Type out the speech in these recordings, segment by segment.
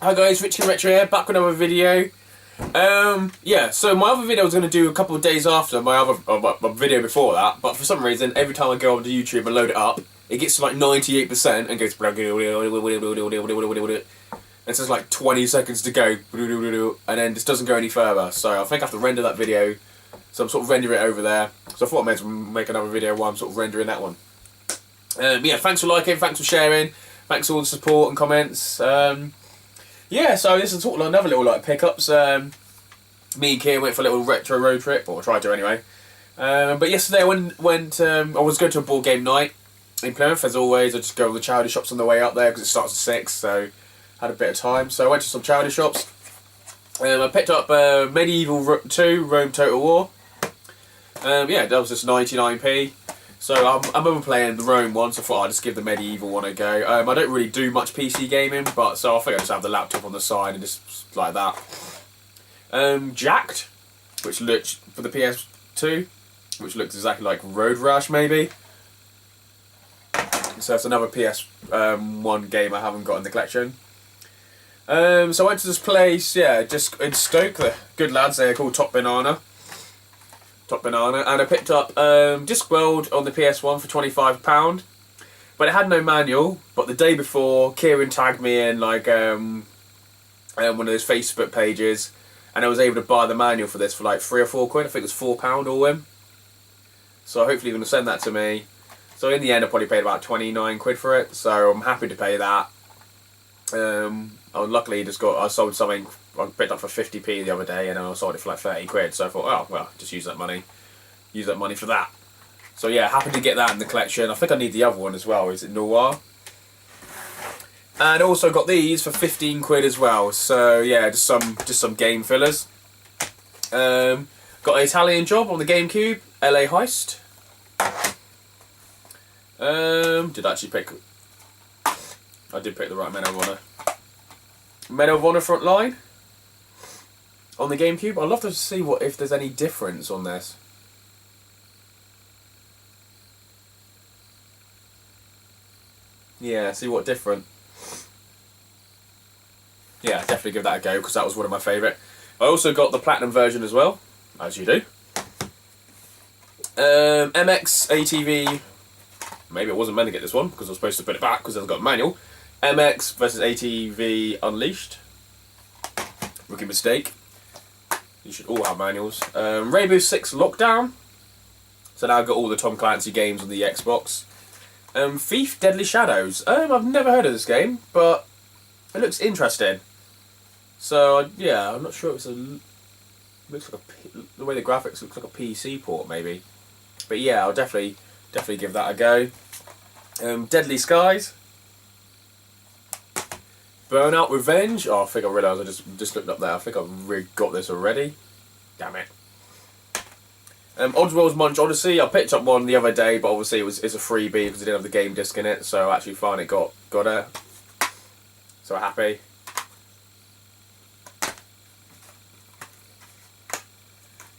Hi guys, Richie Retro here, back with another video. Yeah, so my other video I was going to do a couple of days after my other my video before that, but for some reason, every time I go onto YouTube and load it up, it gets to like 98% and goes and says like 20 seconds to go, and then just doesn't go any further. So I think I have to render that video, so I'm sort of rendering it over there. So I thought I may as well make another video while I'm sort of rendering that one. Yeah, thanks for liking, thanks for sharing, thanks for all the support and comments. Yeah, so this is sort of another little like pickups. Me and Kier went for a little retro road trip, or tried to anyway. But yesterday I I was going to a board game night in Plymouth as always. I just go to the charity shops on the way up there because it starts at 6, so had a bit of time. So I went to some charity shops. I picked up Medieval 2 Rome Total War. Yeah, that was just 99p. So I'm over playing the Rome one, so I thought I'd just give the Medieval one a go. I don't really do much PC gaming, but so I think I just have the laptop on the side and just like that. Jacked, which looks for the PS2, which looks exactly like Road Rash maybe. So it's another PS1 game I haven't got in the collection. So I went to this place, yeah, just in Stoke. The good lads there called Top Banana, and I picked up Discworld on the PS1 for £25, but it had no manual. But the day before, Kieran tagged me in like one of those Facebook pages, and I was able to buy the manual for this for like £3 or £4. I think it was £4 all in. So hopefully you're going to send that to me. So in the end, I probably paid about 29 quid for it. So I'm happy to pay that. I luckily I sold something I picked up for 50p the other day, and then I sold it for like 30 quid. So I thought, oh well, just use that money for that. So yeah, happy to get that in the collection. I think I need the other one as well. Is it Noir? And also got these for 15 quid as well. So yeah, just some game fillers. Got an Italian Job on the GameCube, LA Heist. I did pick the right Medal of Honor. Medal of Honor Frontline on the GameCube. I'd love to see if there's any difference on this. Yeah, see what different. Yeah, definitely give that a go because that was one of my favourite. I also got the Platinum version as well, as you do. MX ATV. Maybe I wasn't meant to get this one because I was supposed to put it back because I've got a manual. MX versus ATV Unleashed. Rookie mistake. You should all have manuals. Rainbow Six Lockdown. So now I've got all the Tom Clancy games on the Xbox. Thief Deadly Shadows. I've never heard of this game, but it looks interesting. So yeah, I'm not sure if it's looks like the way the graphics looks like a PC port maybe. But yeah, I'll definitely give that a go. Deadly Skies. Burnout Revenge. Oh, I think I realised I just looked up there. I think I've got this already. Damn it. Oddworld's Munch Odyssey. I picked up one the other day, but obviously it's a freebie because it didn't have the game disc in it. So I actually finally got it. So happy.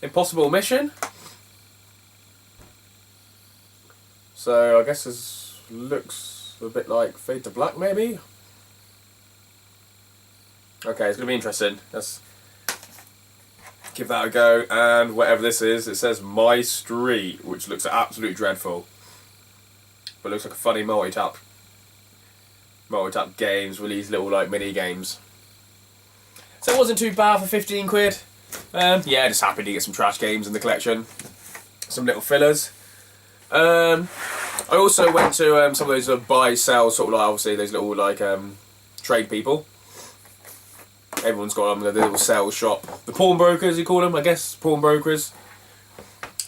Impossible Mission. So I guess this looks a bit like Fade to Black maybe. Okay, it's going to be interesting. Let's give that a go. And whatever this is, it says My Street, which looks absolutely dreadful. But it looks like a funny multi-tap games with these little like mini games. So it wasn't too bad for 15 quid. Yeah, just happy to get some trash games in the collection. Some little fillers. I also went to some of those buy, sell, sort of like obviously those little like trade people. Everyone's got the little sales shop. The pawnbrokers, you call them, I guess, pawnbrokers.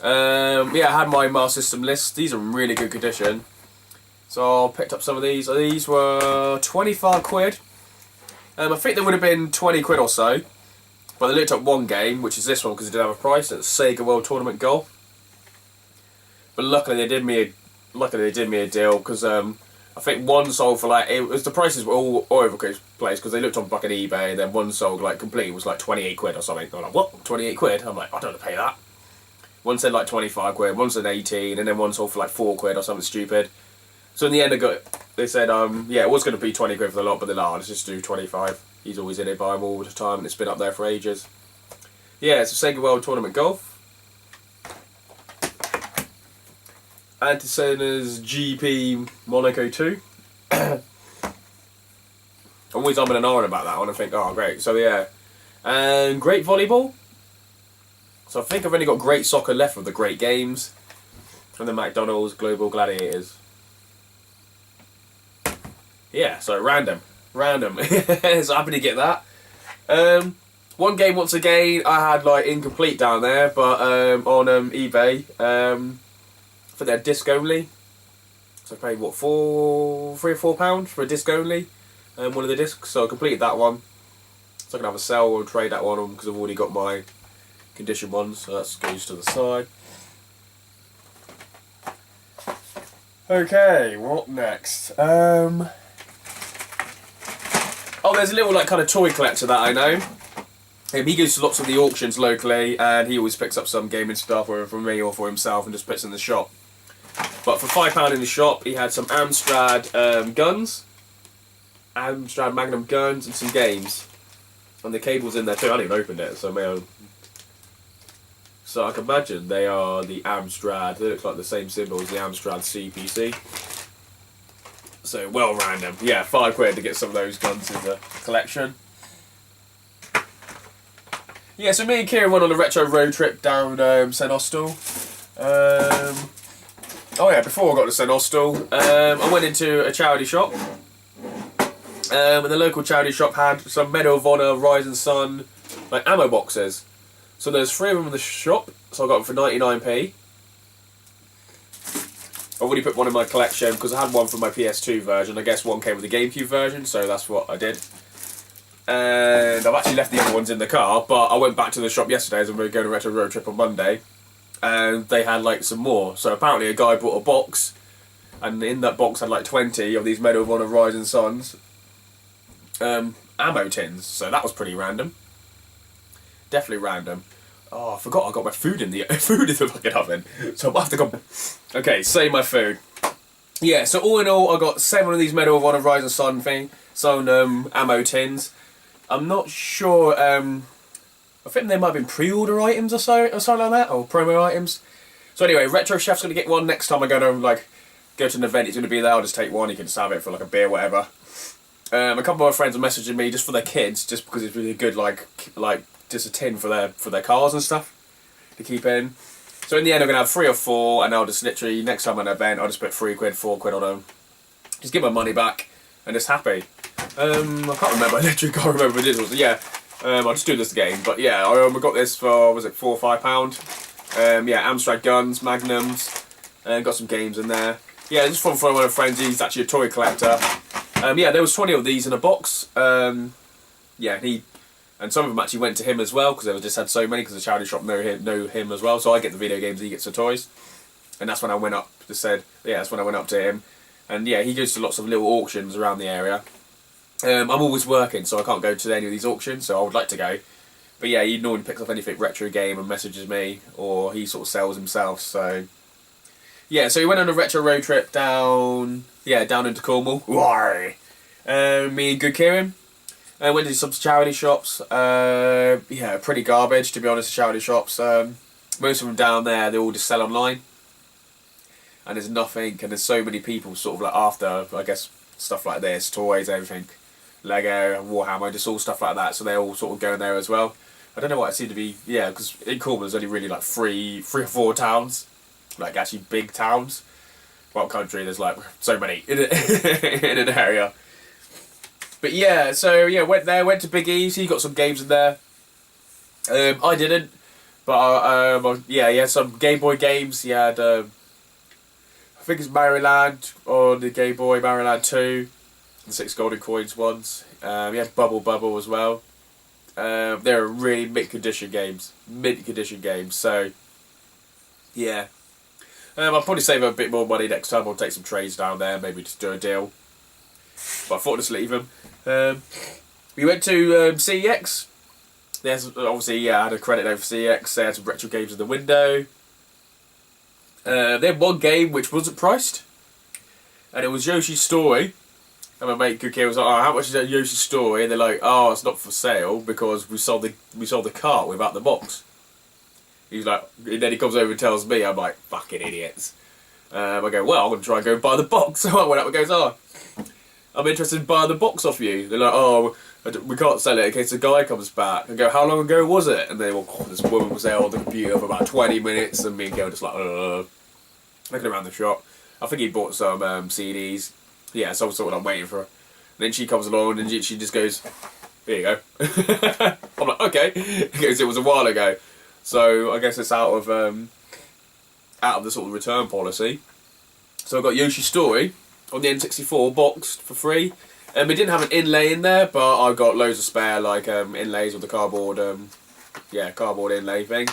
Yeah, I had my Master System list. These are in really good condition. So I picked up some of these. These were 25 quid. I think they would have been 20 quid or so. But I looked up one game, which is this one because it didn't have a price. It's Sega World Tournament Golf. But luckily they did me a deal because I think one sold for like the prices were all over the place because they looked on fucking eBay, and then one sold like completely was like 28 quid or something. I'm like, what? 28 quid? I'm like, I don't want to pay that. One said like 25 quid, one said 18, and then one sold for like 4 quid or something stupid. So in the end, they said, yeah, it was going to be 20 quid for the lot, but they're like, let's just do 25. He's always in it, buy them all the time, and it's been up there for ages. Yeah, it's a Sega World Tournament Golf. Antisona's GP Monaco 2. I'm always umming and ahhing about that one. I think, oh, great. So, yeah. And Great Volleyball. So, I think I've only got Great Soccer left with the Great Games. And the McDonald's Global Gladiators. Yeah, so random. So, happy to get that. One game, once again, I had, like, incomplete down there. But on eBay, for their disc only. So I paid, what, £3 or £4 for a disc only? One of the discs, so I completed that one. So I can have a sell or trade that one on because I've already got my condition ones, so that goes to the side. Okay, what next? Oh, there's a little like kind of toy collector that I know. He goes to lots of the auctions locally, and he always picks up some gaming stuff, whether for me or for himself, and just puts in the shop. But for £5 in the shop, he had some Amstrad guns, Amstrad Magnum guns, and some games. And the cable's in there too. I haven't even opened it, so I can imagine they are the Amstrad. They look like the same symbol as the Amstrad CPC. So well random. Yeah, £5 to get some of those guns in the collection. Yeah, so me and Kieran went on a retro road trip down St Austell. Oh yeah, before I got to St Austell, I went into a charity shop. And the local charity shop had some Medal of Honor, Rising Sun, like ammo boxes. So there's 3 of them in the shop, so I got them for 99p. I've already put one in my collection because I had one for my PS2 version. I guess one came with the GameCube version, so that's what I did. And I've actually left the other ones in the car, but I went back to the shop yesterday as we were going on a retro road trip on Monday, and they had like some more. So apparently a guy bought a box, and in that box had like 20 of these Medal of Honor Rising Suns ammo tins. So that was pretty random. Definitely random. Oh, I forgot I got my food in the fucking oven. So I might have to go. Okay, save my food. Yeah, so all in all, I got 7 of these Medal of Honor Rising Sun ammo tins. I'm not sure. I think they might have been pre-order items or something like that, or promo items. So anyway, Retro Chef's gonna get one next time I go to an event. He's gonna be there. I'll just take one. He can just have it for like a beer, whatever. A couple of my friends are messaging me just for their kids, just because it's really good, like just a tin for their cars and stuff to keep in. So in the end, I'm gonna have 3 or 4, and I'll just literally next time at an event, I'll just put £3, £4 on them. Just get my money back and just happy. I can't remember. I literally can't remember what it was. Yeah, I'll just do this again. But yeah, I got this for, was it £4 or £5? Yeah, Amstrad guns, Magnums, and got some games in there. Yeah, just from one of my friends. He's actually a toy collector. Yeah, there was 20 of these in a box. Yeah, and some of them actually went to him as well because they just had so many because the charity shop know him as well. So I get the video games, he gets the toys, and that's when I went up. That's when I went up to him, and yeah, he goes to lots of little auctions around the area. I'm always working, so I can't go to any of these auctions, so I would like to go. But yeah, he normally picks up anything retro game and messages me, or he sort of sells himself, so... Yeah, so we went on a retro road trip down into Cornwall. Why? Me and good Kieran. Went to some charity shops. Yeah, pretty garbage, to be honest, charity shops. Most of them down there, they all just sell online. And there's nothing, and there's so many people sort of like after, I guess, stuff like this, toys, everything. Lego, Warhammer, just all stuff like that, so they're all sort of going there as well. I don't know why it seemed to be, yeah, because in Cornwall there's only really like three or four towns, like actually big towns. Well, country, there's like so many in an area. But yeah, so yeah, went to Big E's, he got some games in there. I didn't, but yeah, he had some Game Boy games. He had, I think it's Maryland on the Game Boy, Maryland 2. The 6 golden coins ones. He had Bubble as well. They're really mint condition games. So yeah, I'll probably save a bit more money next time. I'll take some trades down there, maybe just do a deal. But I thought I'd just leave them. We went to CEX. There's obviously I had a credit over CEX. They had some retro games in the window. They had one game which wasn't priced, and it was Yoshi's Story. And my mate Kid was like, "Oh, how much is that Yoshi Story?" And they're like, "Oh, it's not for sale because we sold the cart without the box." He's like, and then he comes over and tells me, I'm like, "Fucking idiots." I go, "Well, I'm gonna try and go and buy the box." So I went up and goes, "Oh, I'm interested in buying the box off you." They're like, "Oh, we can't sell it in case the guy comes back." I go, "How long ago was it?" And they were, "Oh, this woman was there on the computer for about 20 minutes," and me and Gail just like, looking around the shop. I think he bought some CDs. Yeah, some sort of, I'm waiting for her. And then she comes along and she just goes, "Here you go." I'm like, "Okay," because it was a while ago. So I guess it's out of the sort of return policy. So I got Yoshi's Story on the N64 boxed for free. It didn't have an inlay in there, but I got loads of spare like inlays with the cardboard, cardboard inlay thing.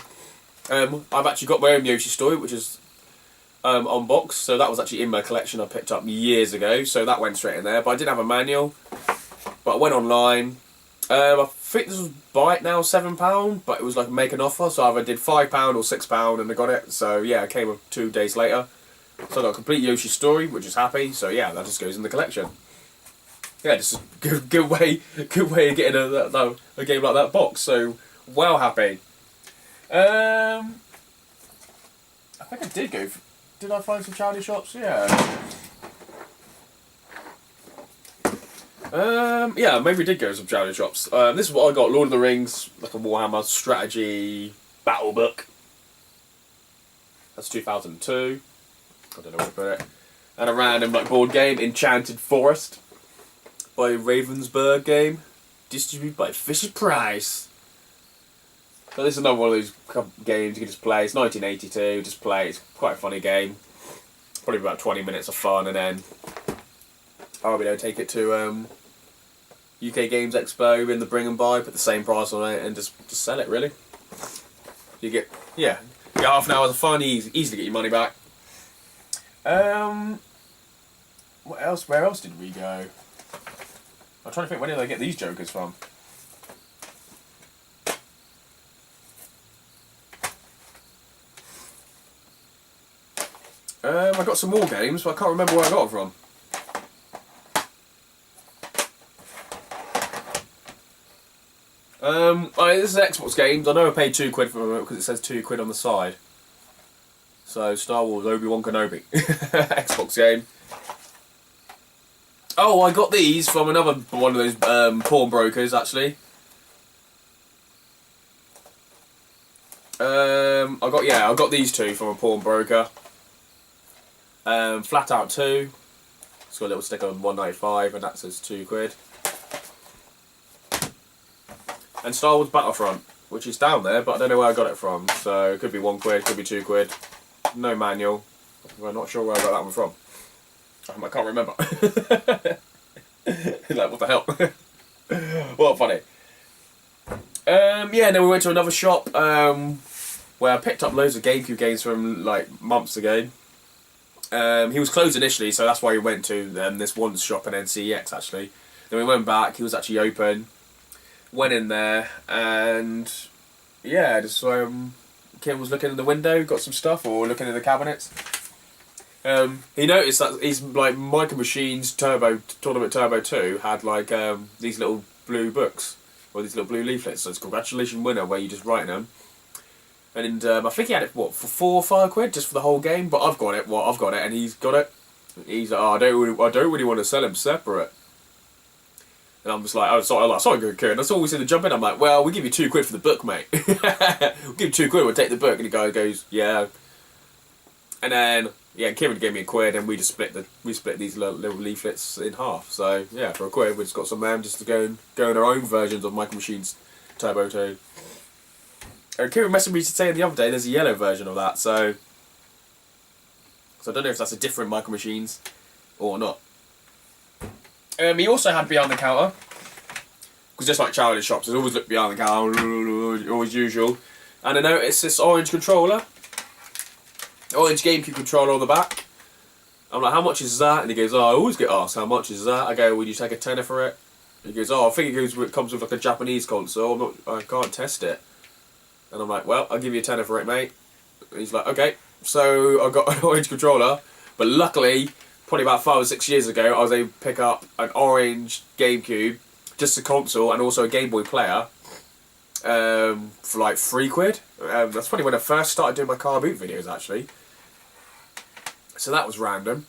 I've actually got my own Yoshi Story, which is unboxed, so that was actually in my collection I picked up years ago, so that went straight in there. But I didn't have a manual, but I went online. I think this was buy it now £7, but it was like make an offer, so I either did £5 or £6 and I got it. So yeah, it came 2 days later. So I got a complete Yoshi Story, which is happy. So yeah, that just goes in the collection. Yeah, just a good way of getting a game like that box. So well happy. I think I did go. Did I find some charity shops? Yeah. Yeah, maybe we did go to some charity shops. This is what I got: Lord of the Rings, like a Warhammer strategy battle book. That's 2002. I don't know where to put it. And a random like board game, Enchanted Forest, by Ravensburg game, distributed by Fisher Price. So this is another one of those games you can just play. It's 1982, just play. It's quite a funny game. Probably about 20 minutes of fun, and then I'll be able to take it to UK Games Expo in the Bring and Buy, put the same price on it, and just sell it. Really, you get half an hour of fun, easy to get your money back. What else? Where else did we go? I'm trying to think, where did I get these jokers from? I got some more games, but I can't remember where I got them from. This is Xbox games. I know I paid £2 for it because it says £2 on the side. So Star Wars Obi-Wan Kenobi, Xbox game. Oh, I got these from another one of those pawnbrokers actually. I got these two from a pawnbroker. Flat Out 2. It's got a little sticker on 195, and that says £2. And Star Wars Battlefront, which is down there, but I don't know where I got it from. So it could be £1, could be £2. No manual. I'm not sure where I got that one from. I can't remember. Like, what the hell? What funny. Then we went to another shop where I picked up loads of GameCube games from like months ago. He was closed initially, so that's why we went to this one shop in NCEX actually. Then we went back, he was actually open. Went in there, and yeah, just Kim was looking in the window, got some stuff, or looking in the cabinets. He noticed that he's like Micro Machines Tournament Turbo 2 had like these little blue books, or these little blue leaflets. So it's congratulations winner, where you just write them. And I think he had it for £4 or £5 just for the whole game. But I've got it. I've got it, and he's got it. He's like, "Oh, I don't really want to sell him separate." And I'm just like, "Oh, sorry, good kid." And I saw we said to jump in. I'm like, "Well, we'll give you £2 for the book, mate. We'll give you £2. We'll take the book." And the guy goes, "Yeah." And then Kieran gave me £1, and we just split these little leaflets in half. So yeah, for £1, we just got some just to go in our own versions of Micro Machines Turbo 2. And Kieran messaged me to say the other day there's a yellow version of that. So I don't know if that's a different Micro Machines or not. He also had behind the counter, because just like charity shops, there's always look behind the counter, always usual. And I noticed this orange controller, orange GameCube controller on the back. I'm like, "How much is that?" And he goes, "Oh, I always get asked, how much is that?" I go, "Would you take a tenner for it?" He goes, "Oh, I think it comes with like a Japanese console. I can't test it." And I'm like, "Well, I'll give you a tenner for it, mate." And he's like, "Okay." So I got an orange controller, but luckily probably about 5 or 6 years ago, I was able to pick up an orange GameCube, just a console, and also a Game Boy player for like £3. That's probably when I first started doing my car boot videos, actually. So that was random.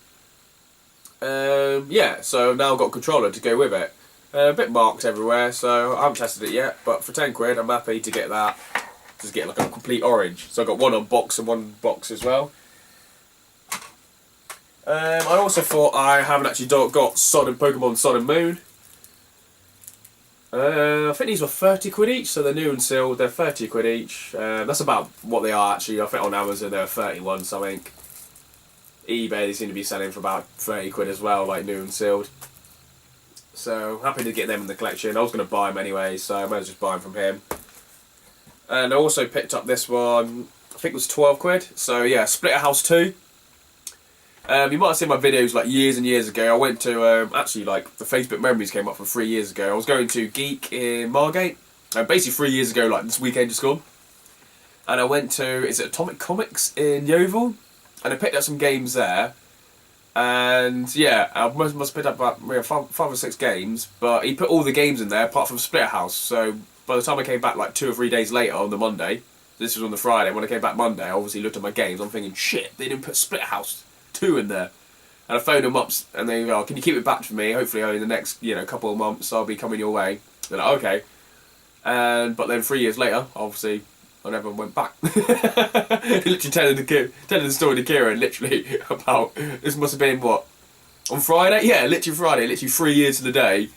Yeah, so now I've got a controller to go with it. A bit marked everywhere, so I haven't tested it yet, but for £10 I'm happy to get that. Just get like a complete orange. So I've got one on box and one box as well. I also thought I haven't actually got Pokemon Sun and Moon. I think these were £30 each, so they're new and sealed. They're £30 each. That's about what they are actually. I think on Amazon they're 31 something. eBay they seem to be selling for about £30 as well, like new and sealed. So happy to get them in the collection. I was going to buy them anyway, so I might as well just buy them from him. And I also picked up this one. I think it was £12. So yeah, Splitter House 2. You might have seen my videos like years and years ago. I went to, actually like the Facebook memories came up from 3 years ago. I was going to Geek in Margate. Basically 3 years ago, like this weekend just gone. And I went to, is it Atomic Comics in Yeovil? And I picked up some games there. And yeah, I must have picked up about 5 or 6 games. But he put all the games in there apart from Splitter House. So by the time I came back like 2 or 3 days later on the Monday, this was on the Friday, when I came back Monday, I obviously looked at my games. I'm thinking, shit, they didn't put Splitter House 2 in there. And I phoned them up and they go, can you keep it back for me? Hopefully in the next couple of months I'll be coming your way. They're like, okay. But then 3 years later, obviously I never went back. Literally telling the story to Kieran, literally about, this must have been what, on Friday? Yeah, literally Friday, literally 3 years to the day.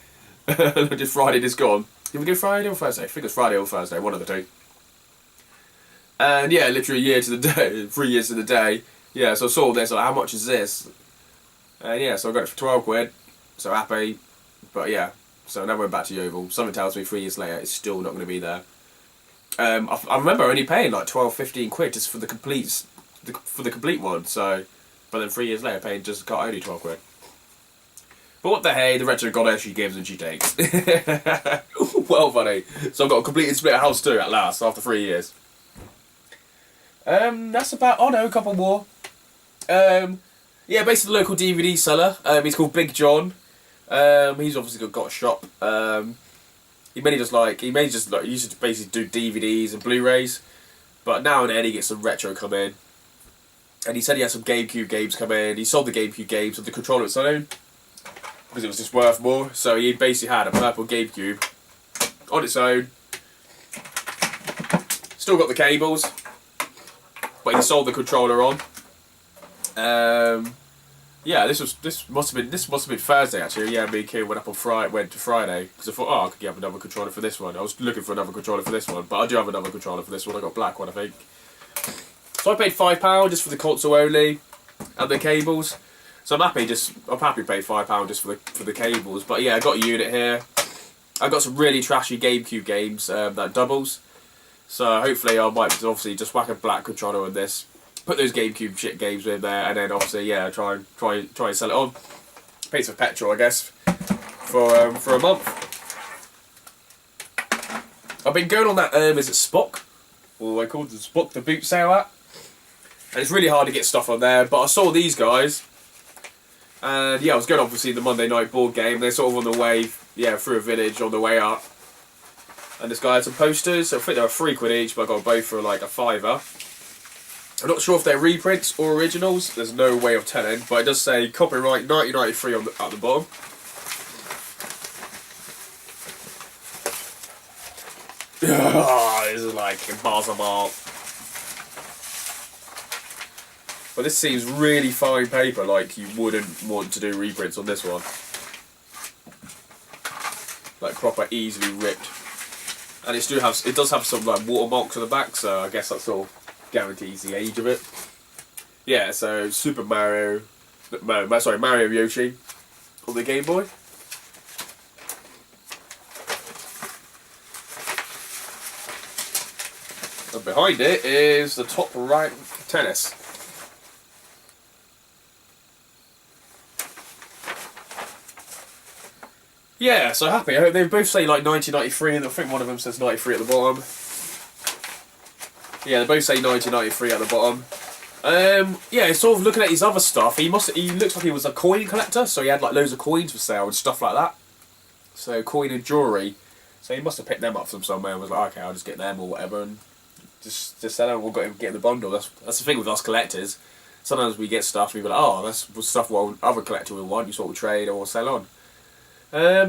Just Friday just gone. Did we do Friday or Thursday? I think it was Friday or Thursday, one of the two. And yeah, literally a year to the day, 3 years to the day. Yeah, so I saw this, like, how much is this? And yeah, so I got it for £12, so happy. But yeah, so I never went back to Yeovil. Something tells me 3 years later it's still not going to be there. I remember only paying like £12-15 just for the complete one. So, but then 3 years later, paying just got only £12. But what the hey, the retro goddess she gives and she takes. Well, funny. So I've got a completed Splitter House 2 at last after 3 years. That's about. Oh no, a couple more. Yeah, basically the local DVD seller. He's called Big John. He's obviously got a shop. He used to basically do DVDs and Blu-rays, but now and then he gets some retro come in. And he said he had some GameCube games come in. He sold the GameCube games with the controller its own because it was just worth more. So he basically had a purple GameCube on its own. Still got the cables, but he sold the controller on. Yeah, this must have been Thursday actually. Yeah, me and Kieran went to Friday because I thought, oh, I could have another controller for this one. I was looking for another controller for this one, but I do have another controller for this one. I got a black one, I think. So I paid £5 just for the console only and the cables. So I'm happy to pay £5 just for the cables. But yeah, I got a unit here. I got some really trashy GameCube games that doubles. So hopefully I might obviously just whack a black controller on this. Put those GameCube shit games in there, and then obviously, yeah, try and sell it on. Pay some petrol, I guess, for a month. I've been going on that is it Spock, or I called the Spock the boot sale app, and it's really hard to get stuff on there. But I saw these guys, and yeah, I was going obviously the Monday night board game. They're sort of on the way, yeah, through a village on the way up, and this guy had some posters. So I think they were £3 each, but I got both for like a £5. I'm not sure if they're reprints or originals, there's no way of telling, but it does say copyright 1993 at the bottom. This is like impossible. But this seems really fine paper, like you wouldn't want to do reprints on this one. Like proper easily ripped. And it does have some like watermarks on the back, so I guess that's all. Guarantees the age of it. Yeah, so Super Mario, Mario Yoshi on the Game Boy. And behind it is the top rank tennis. Yeah, so happy. They both say like 1993, and I think one of them says 93 at the bottom. Yeah, they both say 1993 at the bottom. Yeah, sort of looking at his other stuff. He looks like he was a coin collector, so he had like loads of coins for sale and stuff like that. So coin and jewellery. So he must have picked them up from somewhere and was like, okay, I'll just get them or whatever and just sell them. We'll get in the bundle. That's the thing with us collectors. Sometimes we get stuff and we be like, oh, that's stuff what other collector will want. You sort of trade or sell on.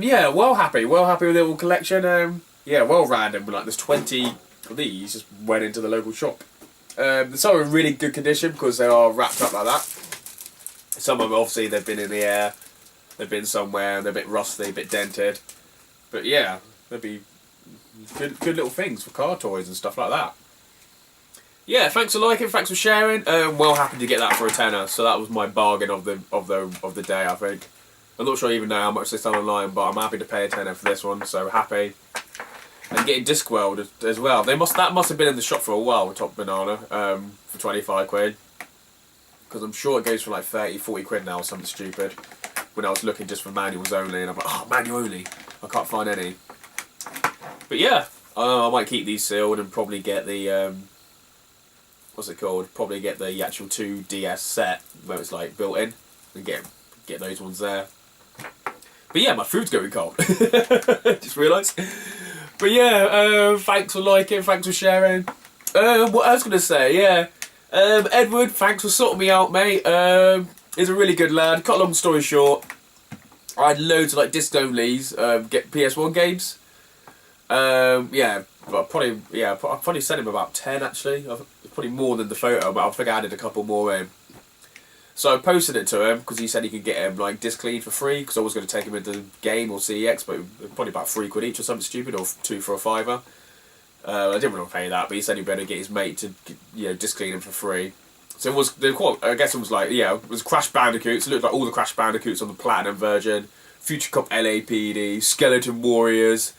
Yeah, well happy with the little collection. Yeah, well random. Like there's 20 of these. Just went into the local shop. Some are in really good condition because they are wrapped up like that. Some of them obviously they've been in the air, they've been somewhere, and they're a bit rusty, a bit dented. But yeah, they'd be good little things for car toys and stuff like that. Yeah, thanks for liking, thanks for sharing. Well happy to get that for a tenner. So that was my bargain of the day, I think. I'm not sure I even know how much they sell online, but I'm happy to pay a tenner for this one. So happy. And getting Discworld as well. That must have been in the shop for a while with Top Banana for 25 quid. Because I'm sure it goes for like 30, 40 quid now or something stupid. When I was looking just for manuals only, and I'm like, oh, manual only. I can't find any. But yeah, I might keep these sealed and probably get the what's it called? Probably get the actual 2DS set where it's like built in and get those ones there. But yeah, my food's going cold. Just realised. But yeah, thanks for liking, thanks for sharing. What I was going to say, yeah. Edward, thanks for sorting me out, mate. He's a really good lad. Cut a long story short, I had loads of like disc-onlys, get PS1 games. Yeah, but I probably sent him about 10 actually. Probably more than the photo, but I think I added a couple more in. So I posted it to him because he said he could get him like disc cleaned for free because I was going to take him into game or CEX, but probably about £3 each or something stupid, or 2 for a fiver. I didn't want to pay that, but he said he better get his mate to disc clean him for free. So it was I guess it was like it was Crash Bandicoots. It looked like all the Crash Bandicoots on the Platinum version, Future Cop LAPD, Skeleton Warriors.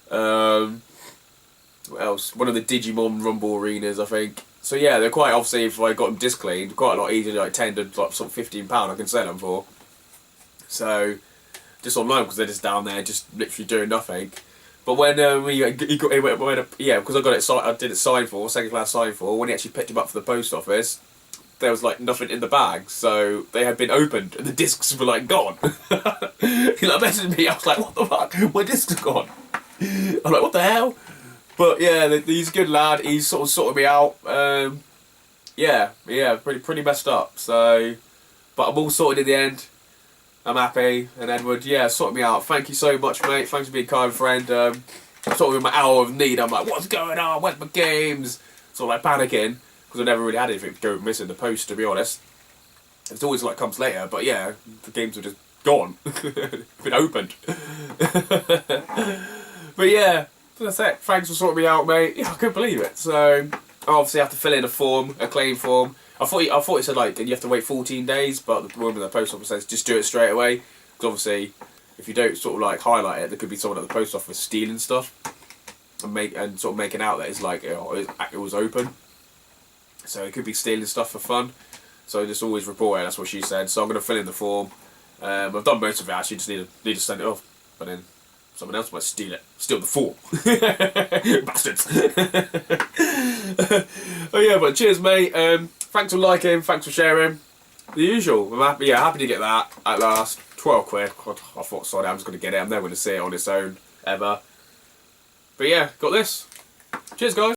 What else? One of the Digimon Rumble Arenas, I think. So yeah, they're quite, obviously, if I got them disc cleaned, quite a lot easier, like 10 to like sort of £15 I can sell them for. So, just online, because they're just down there, just literally doing nothing. But when because I did it signed for, second class signed for, when he actually picked him up for the post office, there was like nothing in the bag, so they had been opened, and the discs were like gone. He like messaged me, I was like, what the fuck, my discs are gone. I'm like, what the hell? But yeah, he's a good lad. He's sort of sorted me out. Yeah, pretty messed up. So, but I'm all sorted in the end. I'm happy. And Edward, yeah, sorted me out. Thank you so much, mate. Thanks for being a kind friend. Sort of in my hour of need, I'm like, what's going on? Where's my games? Sort of like panicking because I never really had anything to go missing the post, to be honest. It's always like comes later, but yeah, the games are just gone, been opened. But yeah. That's it. Thanks for sorting me out, mate. Yeah, I couldn't believe it. So, I obviously have to fill in a form, a claim form. I thought it said like you have to wait 14 days, but the woman at the post office says just do it straight away. Because obviously, if you don't sort of like highlight it, there could be someone at the post office stealing stuff and sort of making out that it's like it was open. So it could be stealing stuff for fun. So just always report it. That's what she said. So I'm going to fill in the form. I've done most of it. Actually, just need to send it off, but then someone else might steal it. Steal the form. Bastards. Oh yeah, but cheers, mate. Thanks for liking, thanks for sharing. The usual. I'm happy to get that at last. 12 quid. God, I thought, sorry, I'm just going to get it. I'm never going to see it on its own, ever. But yeah, got this. Cheers, guys.